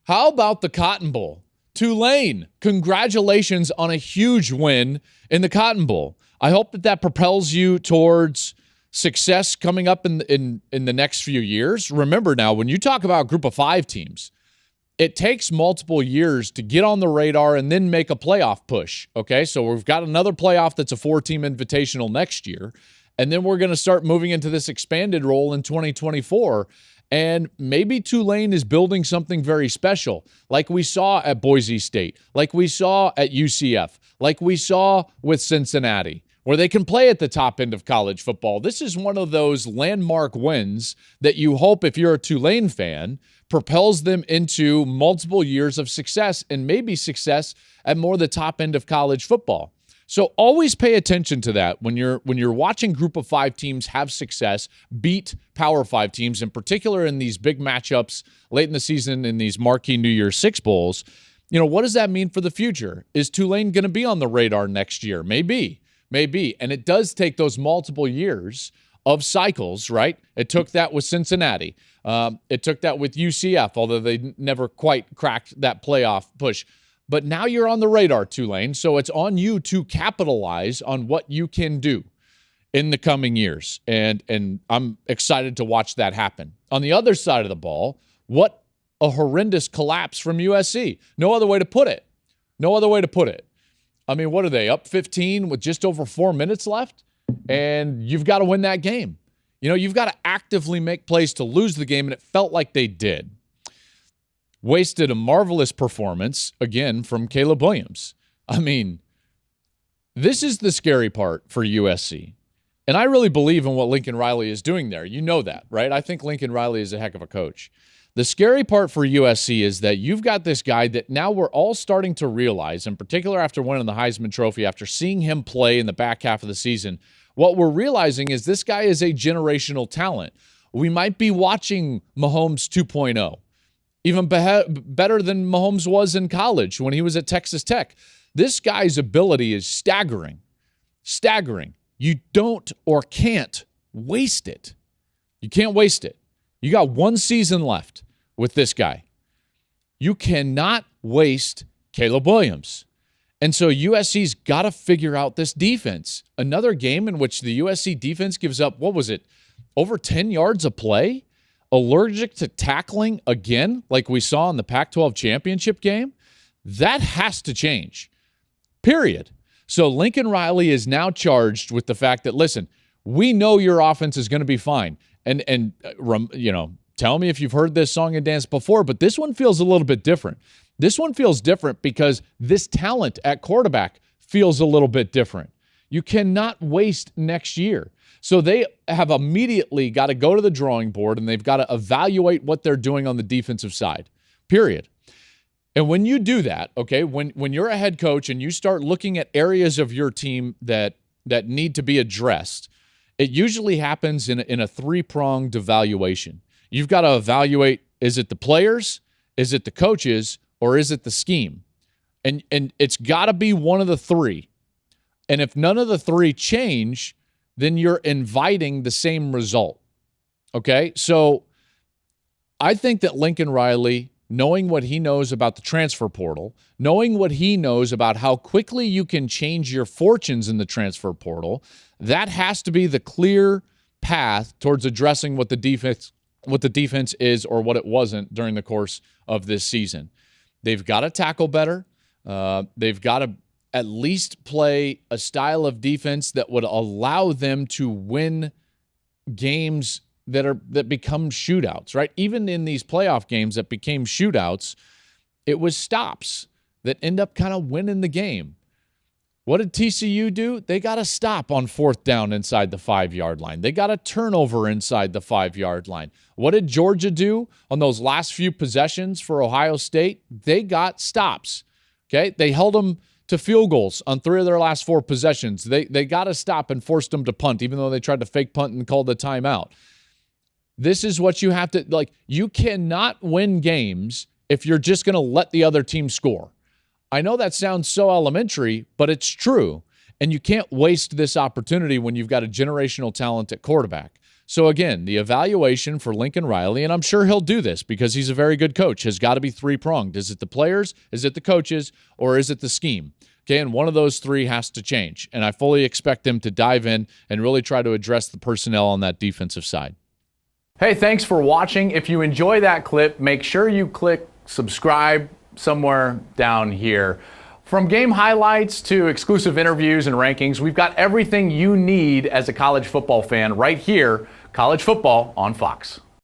How about the Cotton Bowl? Tulane, congratulations on a huge win in the Cotton Bowl. I hope that propels you towards success coming up in the next few years. Remember now, when you talk about group of 5 teams, it takes multiple years to get on the radar and then make a playoff push, okay? So we've got another playoff that's a 4-team invitational next year, and then we're going to start moving into this expanded role in 2024, and maybe Tulane is building something very special, like we saw at Boise State, like we saw at UCF, like we saw with Cincinnati, where they can play at the top end of college football. This is one of those landmark wins that you hope, if you're a Tulane fan, propels them into multiple years of success and maybe success at more the top end of college football. So always pay attention to that when you're watching group of 5 teams have success, beat Power 5 teams, in particular in these big matchups late in the season in these marquee New Year's Six Bowls. You know, what does that mean for the future? Is Tulane going to be on the radar next year? Maybe. And it does take those multiple years of cycles, right? It took that with Cincinnati. It took that with UCF, although they never quite cracked that playoff push. But now you're on the radar, Tulane, so it's on you to capitalize on what you can do in the coming years. And I'm excited to watch that happen. On the other side of the ball, what a horrendous collapse from USC. No other way to put it. I mean, what are they, up 15 with just over 4 minutes left? And you've got to win that game. You know, you've got to actively make plays to lose the game, and it felt like they did. Wasted a marvelous performance, again, from Caleb Williams. I mean, this is the scary part for USC. And I really believe in what Lincoln Riley is doing there. You know that, right? I think Lincoln Riley is a heck of a coach. The scary part for USC is that you've got this guy that now we're all starting to realize, in particular after winning the Heisman Trophy, after seeing him play in the back half of the season, what we're realizing is this guy is a generational talent. We might be watching Mahomes 2.0, even better than Mahomes was in college when he was at Texas Tech. This guy's ability is staggering. You don't or can't waste it. You can't waste it. You got one season left with this guy. You cannot waste Caleb Williams. And so USC's got to figure out this defense. Another game in which the USC defense gives up, what was it, over 10 yards a play? Allergic to tackling again, like we saw in the Pac-12 championship game? That has to change, period. So Lincoln Riley is now charged with the fact that, listen, we know your offense is going to be fine. And you know, tell me if you've heard this song and dance before, but this one feels a little bit different. This one feels different because this talent at quarterback feels a little bit different. You cannot waste next year. So they have immediately got to go to the drawing board and they've got to evaluate what they're doing on the defensive side, period. And when you do that, okay, when you're a head coach and you start looking at areas of your team that need to be addressed, it usually happens in a 3-pronged evaluation. You've got to evaluate, is it the players, is it the coaches, or is it the scheme? And it's got to be one of the 3. And if none of the 3 change, then you're inviting the same result. Okay? So I think that Lincoln Riley, knowing what he knows about the transfer portal, knowing what he knows about how quickly you can change your fortunes in the transfer portal, that has to be the clear path towards addressing what the defense is or what it wasn't during the course of this season. They've got to tackle better. They've got to at least play a style of defense that would allow them to win games that become shootouts, right? Even in these playoff games that became shootouts, it was stops that end up kind of winning the game. What did TCU do? They got a stop on 4th down inside the 5-yard line. They got a turnover inside the 5-yard line. What did Georgia do on those last few possessions for Ohio State? They got stops, okay? They held them to field goals on 3 of their last 4 possessions. They got a stop and forced them to punt, even though they tried to fake punt and called the timeout. This is what you have to, like, you cannot win games if you're just going to let the other team score. I know that sounds so elementary, but it's true. And you can't waste this opportunity when you've got a generational talent at quarterback. So again, the evaluation for Lincoln Riley, and I'm sure he'll do this because he's a very good coach, has got to be three-pronged. Is it the players, is it the coaches, or is it the scheme? Okay, and one of those three has to change. And I fully expect them to dive in and really try to address the personnel on that defensive side. Hey, thanks for watching. If you enjoy that clip, make sure you click subscribe somewhere down here. From game highlights to exclusive interviews and rankings, we've got everything you need as a college football fan right here, College Football on Fox.